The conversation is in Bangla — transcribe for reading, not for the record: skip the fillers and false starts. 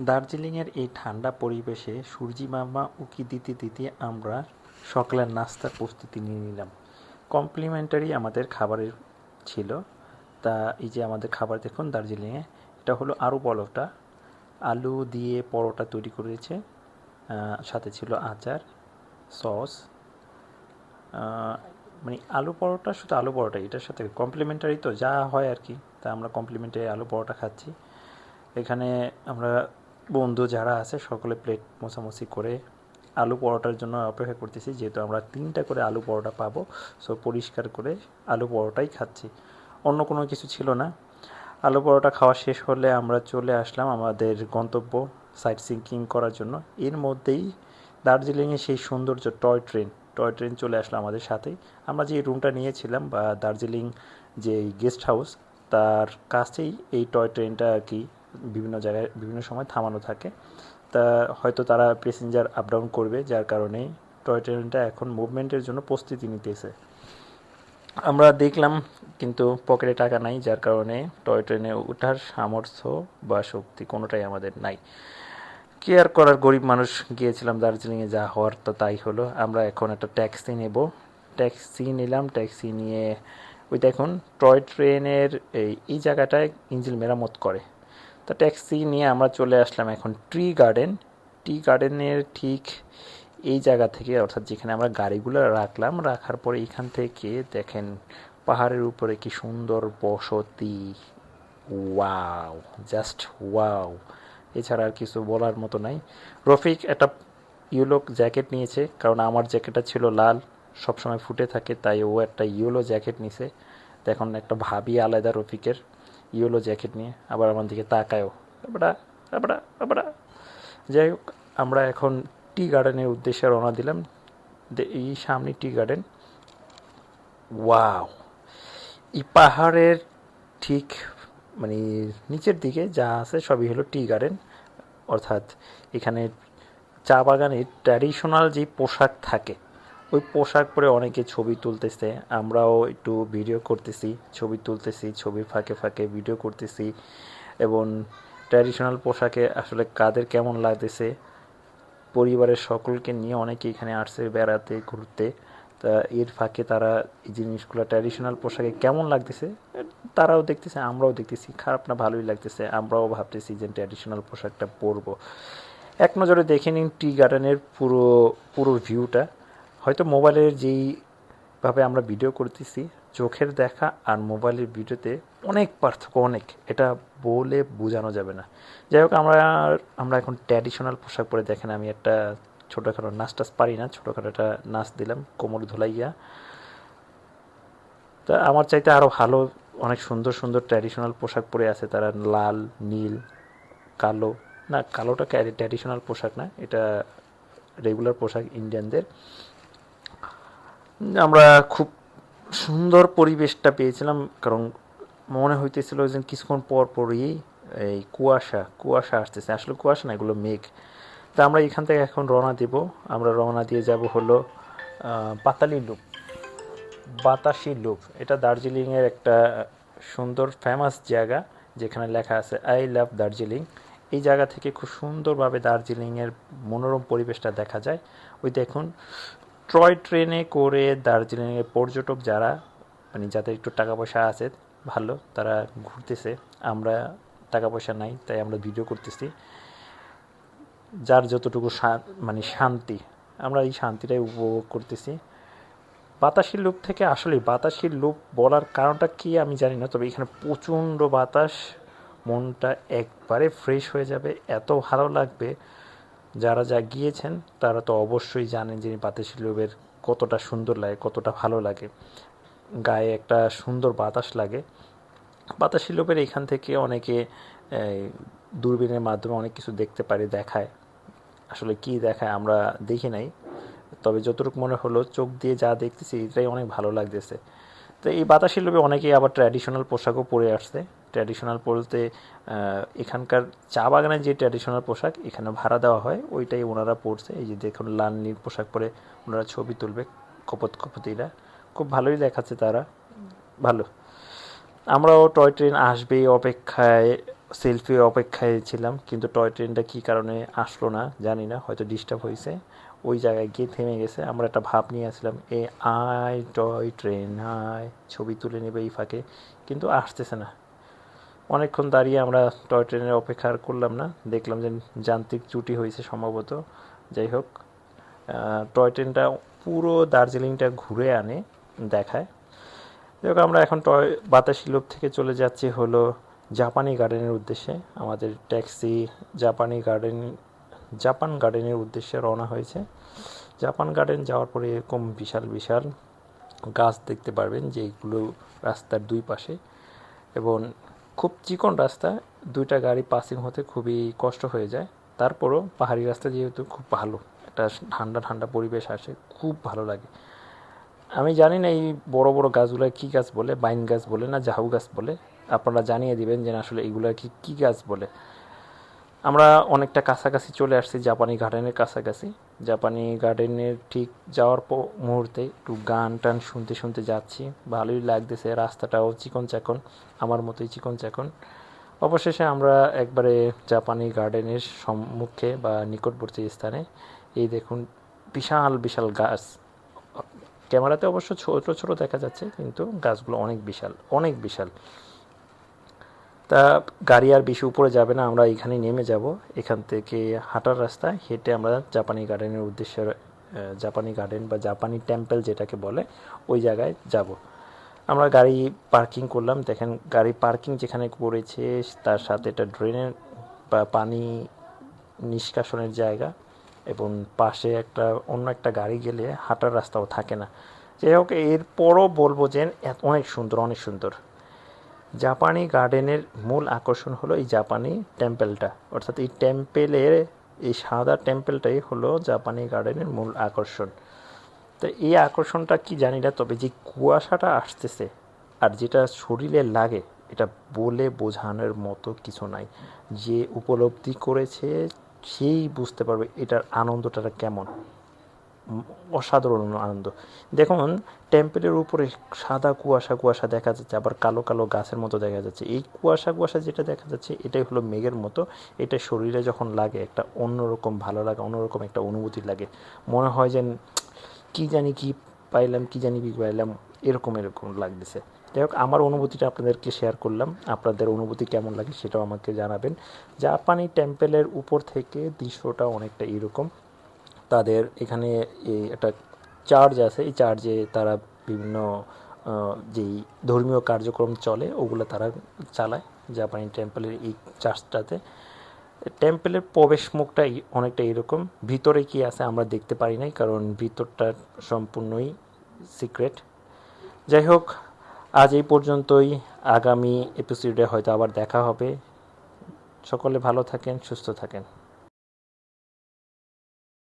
দার্জিলিংয়ের এই ঠান্ডা পরিবেশে সূর্যি মামা উঁকি দিতে দিতে আমরা সকালের নাস্তার প্রস্তুতি নিয়ে নিলাম। কমপ্লিমেন্টারি আমাদের খাবারের ছিল। তা এই যে আমাদের খাবার দেখুন দার্জিলিংয়ে, এটা হলো আলু পরোটা। আলু দিয়ে পরোটা তৈরি করেছে, সাথে ছিল আচার, সস। মানে আলু পরোটা, শুধু আলু পরোটা, এটার সাথে কমপ্লিমেন্টারি তো যা হয় আর কি। তা আমরা কমপ্লিমেন্টারি আলু পরোটা খাচ্ছি। এখানে আমরা বন্ধু যারা আছে সকলে প্লেট মোছামুছি করে আলু পরোটার জন্য অপেক্ষা করতেছি, যেহেতু আমরা 3টা করে আলু পরোটা পাবো। সো পরিষ্কার করে আলু পরোটাই খাচ্ছি, অন্য কোনো কিছু ছিল না। আলু পরোটা খাওয়া শেষ হলে আমরা চলে আসলাম আমাদের গন্তব্য সাইট সিঙ্কিং করার জন্য। এর মধ্যেই দার্জিলিংয়ে সেই সৌন্দর্য টয় ট্রেন চলে আসলো আমাদের সাথেই। আমরা যে রুমটা নিয়েছিলাম বা দার্জিলিং যে গেস্ট হাউস, তার কাছেই এই টয় ট্রেনটা আর কি বিভিন্ন জায়গায় বিভিন্ন সময় থামানো থাকে। তা হয়তো তারা প্যাসেঞ্জার আপ ডাউন করবে, যার কারণে টয় ট্রেনটা এখন মুভমেন্টের জন্য প্রস্তুতি নিতেছে। আমরা দেখলাম, কিন্তু পকেটে টাকা নাই, যার কারণে টয় ট্রেনে ওঠার সামর্থ্য বা শক্তি কোনোটাই আমাদের নাই। কি আর করার, গরিব মানুষ গিয়েছিলাম দার্জিলিংয়ে, যা হওয়ার তো তাই হলো। আমরা এখন একটা ট্যাক্সি নেব। ট্যাক্সি নিলাম, ট্যাক্সি নিয়ে ওই দেখুন টয় ট্রেনের এই জায়গাটায় ইঞ্জিন মেরামত করে। তা ট্যাক্সি নিয়ে আমরা চলে আসলাম এখন টি গার্ডেনের ঠিক এই জায়গা থেকে, অর্থাৎ যেখানে আমরা গাড়িগুলো রাখলাম, রাখার পরে এখান থেকে দেখেন পাহাড়ের উপরে কি সুন্দর বসতি। ওয়াও, জাস্ট ওয়াও, এছাড়া আর কিছু বলার মতো নাই। রফিক একটা ইয়েলো জ্যাকেট নিয়েছে, কারণ আমার জ্যাকেটটা ছিল লাল, সবসময় ফুটে থাকে, তাই ও একটা ইয়েলো জ্যাকেট নিছে। দেখুন একটা ভাবি আলাদা রফিকের, ইয়েলো জ্যাকেট নিয়ে আবার আমার দিকে তাকায়ও। আবড়া আবড়া আবড়া। যাই হোক, আমরা এখন টি গার্ডেনের উদ্দেশ্যে রওনা দিলাম। এই সামনে টি গার্ডেন। ওয়াও, এই পাহাড়ের ঠিক মানে নিচের দিকে যা আছে সবই হলো টি গার্ডেন। অর্থাৎ এখানে চা বাগানের ট্র্যাডিশনাল যে পোশাক থাকে, ওই পোশাক পরে অনেকে ছবি তুলতেছে, আমরাও একটু ভিডিও করতেছি, ছবি তুলতেছি, ছবির ফাঁকে ফাঁকে ভিডিও করতেছি। এবং ট্র্যাডিশনাল পোশাকে আসলে কাদের কেমন লাগতেছে, পরিবারের সকলকে নিয়ে অনেকে এখানে আসছে বেড়াতে, ঘুরতে। তা এর ফাঁকে তারা এই জিনিসগুলো ট্র্যাডিশনাল পোশাকে কেমন লাগতেছে তারাও দেখতেছে, আমরাও দেখতেছি। খারাপ না, ভালোই লাগতেছে। আমরাও ভাবতেছি যে ট্র্যাডিশনাল পোশাকটা পরবো। এক নজরে দেখে নিন টি গার্ডেনের পুরো পুরো ভিউটা। হয়তো মোবাইলের যেইভাবে আমরা ভিডিও করতেছি, চোখের দেখা আর মোবাইলের ভিডিওতে অনেক পার্থক্য, অনেক, এটা বলে বোঝানো যাবে না। যাই হোক, আমরা এখন ট্র্যাডিশনাল পোশাক পরে, দেখেন আমি একটা ছোটোখাটো নাচ টাচ পারি না, ছোটোখাটো একটা নাচ দিলাম কোমর ধুলাইয়া। তা আমার চাইতে আরও ভালো অনেক সুন্দর সুন্দর ট্র্যাডিশনাল পোশাক পরে আছে তারা, লাল, নীল, কালো। না, কালোটা ট্র্যাডিশনাল পোশাক না, এটা রেগুলার পোশাক ইন্ডিয়ানদের। আমরা খুব সুন্দর পরিবেশটা পেয়েছিলাম, কারণ মনে হইতেছিল যে কিছুক্ষণ পর পরই এই কুয়াশা কুয়াশা আসতেছে, আসলে কুয়াশা না, এগুলো মেঘ। তা আমরা এখান থেকে এখন রওনা দিব। আমরা রওনা দিয়ে যাব হলো পাতালি লুপ, বাতাসি লুপ। এটা দার্জিলিংয়ের একটা সুন্দর ফেমাস জায়গা, যেখানে লেখা আছে আই লাভ দার্জিলিং। এই জায়গা থেকে খুব সুন্দরভাবে দার্জিলিংয়ের মনোরম পরিবেশটা দেখা যায়। ওই দেখুন, টয় ট্রেনে করে দার্জিলিংয়ের পর্যটক যারা, মানে যাদের একটু টাকা পয়সা আছে ভালো, তারা ঘুরতেছে। আমরা টাকা পয়সা নাই, তাই আমরা ভিডিও করতেছি। যার যতটুকু মানে শান্তি, আমরা এই শান্তিটাই উপভোগ করতেছি। বাতাসের লুপ থেকে, আসলে বাতাসের লুপ বলার কারণটা কি আমি জানি না, তবে এখানে প্রচণ্ড বাতাস, মনটা একবারে ফ্রেশ হয়ে যাবে, এত ভালো লাগবে। যারা গিয়েছেন তারা তো অবশ্যই জানেন যে বাতাসের লুপের কতটা সুন্দর লাগে, কতটা ভালো লাগে, গায়ে একটা সুন্দর বাতাস লাগে। বাতাসের লুপের এখান থেকে অনেকে দূরবীনের মাধ্যমে অনেক কিছু দেখতে পারে, দেখায়। আসলে কি দেখায় আমরা দেখি নাই, তবে যতটুকু মনে হলো চোখ দিয়ে যা দেখতেছি এটাই অনেক ভালো লাগতেছে। তো এই বাতাসের লোভে অনেকেই আবার ট্র্যাডিশনাল পোশাকও পরে আসছে। ট্র্যাডিশনাল বলতে এখানকার চা বাগানের যে ট্র্যাডিশনাল পোশাক এখানে ভাড়া দেওয়া হয়, ওইটাই ওনারা পরছে। এই যে দেখুন লাল নীল পোশাক পরে ওনারা ছবি তুলবে, কপতিরা খুব ভালোই দেখাচ্ছে তারা, ভালো। আমরাও টয় ট্রেন আসবে অপেক্ষায় সেলফি অপেক্ষায় ছিলাম, কিন্তু টয় ট্রেনটা কী কারণে আসলো না জানি না, হয়তো ডিস্টার্ব হয়েছে, ওই জায়গায় গিয়ে থেমে গেছে। আমরা একটা ভাব নিয়ে আসলাম এ আয় টয় ট্রেন আয়, ছবি তুলে নেবে এই ফাঁকে, কিন্তু আসতেছে না। অনেকক্ষণ দাঁড়িয়ে আমরা টয় ট্রেনের অপেক্ষা আর করলাম না, দেখলাম যে যান্ত্রিক ত্রুটি হয়েছে সম্ভবত। যাই হোক, টয় ট্রেনটা পুরো দার্জিলিংটা ঘুরে আনে, দেখায়। যাই হোক, আমরা এখন বাতাসি লোপ থেকে চলে যাচ্ছি হলো জাপানি গার্ডেনের উদ্দেশ্যে। আমাদের ট্যাক্সি জাপান গার্ডেনের উদ্দেশ্যে রওনা হয়েছে। জাপান গার্ডেন যাওয়ার পরে এরকম বিশাল বিশাল গাছ দেখতে পারবেন, যেগুলো রাস্তার দুই পাশে, এবং খুব চিকন রাস্তা, দুইটা গাড়ি পাসিং হতে খুবই কষ্ট হয়ে যায়। তারপরও পাহাড়ি রাস্তা যেহেতু খুব ভালো, একটা ঠান্ডা ঠান্ডা পরিবেশ আসে, খুব ভালো লাগে। আমি জানি না এই বড় বড় গাছগুলো কী গাছ বলে, বাইন গাছ বলে না ঝাউ গাছ বলে, আপনারা জানিয়ে দিবেন যে আসলে এগুলো কী গাছ বলে। আমরা অনেকটা কাছাকাছি চলে আসছি, জাপানি গার্ডেনের কাছাকাছি। জাপানি গার্ডেনের ঠিক যাওয়ার মুহূর্তে একটু গান টান শুনতে শুনতে যাচ্ছি, ভালোই লাগতেছে। রাস্তাটাও চিকন চাকন, আমার মতোই চিকন চাকন। অবশেষে আমরা একবারে জাপানি গার্ডেনের সম্মুখে বা নিকটবর্তী স্থানে। এই দেখুন, বিশাল বিশাল গাছ, ক্যামেরাতে অবশ্য ছোট ছোট দেখা যাচ্ছে, কিন্তু গাছগুলো অনেক বিশাল, অনেক বিশাল। তা গাড়ি আর বেশি উপরে যাবে না, আমরা এখানে নেমে যাব। এখান থেকে হাঁটার রাস্তা হেঁটে আমরা জাপানি গার্ডেনের উদ্দেশ্যে, জাপানি গার্ডেন বা জাপানি টেম্পল যেটাকে বলে, ওই জায়গায় যাব। আমরা গাড়ি পার্কিং করলাম। দেখেন গাড়ি পার্কিং যেখানে করেছে তার সাথে একটা ড্রেনের বা পানি নিষ্কাশনের জায়গা, এবং পাশে অন্য একটা গাড়ি গেলে হাঁটার রাস্তাও থাকে না। যাই হোক, এরপরও বলবো যে অনেক সুন্দর, অনেক সুন্দর। জাপানি গার্ডেনের মূল আকর্ষণ হলো এই জাপানি টেম্পলটা, অর্থাৎ এই টেম্পেলের এই সাদা টেম্পলটাই হলো জাপানি গার্ডেনের মূল আকর্ষণ। তো এই আকর্ষণটা কি জানি না, তবে যে কুয়াশাটা আসতেছে আর যেটা শরীরে লাগে, এটা বলে বোঝানোর মতো কিছু নাই। যে উপলব্ধি করেছে সেই বুঝতে পারবে এটার আনন্দটা কেমন, অসাধারণ আনন্দ। দেখুন, টেম্পেলের উপরে সাদা কুয়াশা কুয়াশা দেখা যাচ্ছে, আবার কালো কালো গাছের মতো দেখা যাচ্ছে। এই কুয়াশা কুয়াশা যেটা দেখা যাচ্ছে, এটাই হলো মেঘের মতো। এটা শরীরে যখন লাগে একটা অন্যরকম ভালো লাগে, অন্যরকম একটা অনুভূতি লাগে। মনে হয় যেন কী জানি কি পাইলাম, কী জানি কি পাইলাম, এরকম এরকম লাগতেছে। যাই হোক, আমার অনুভূতিটা আপনাদেরকে শেয়ার করলাম। আপনাদের অনুভূতি কেমন লাগে সেটাও আমাকে জানাবেন। জাপানি টেম্পেলের উপর থেকে দৃশ্যটা অনেকটা এরকম। তাদের এখানে একটা চার্চ আছে, এই চার্চে তারা বিভিন্ন যেই ধর্মীয় কার্যক্রম চলে ওগুলো তারা চালায় জাপানি টেম্পলের এই চার্চটাতে। টেম্পলের প্রবেশ মুখটাই অনেকটা এরকম, ভিতরে কি আছে আমরা দেখতে পারি নাই, কারণ ভিতরটা সম্পূর্ণই সিক্রেট। যাই হোক, আজ এই পর্যন্তই। আগামী এপিসোডে হয়তো আবার দেখা হবে। সকলে ভালো থাকেন, সুস্থ থাকেন।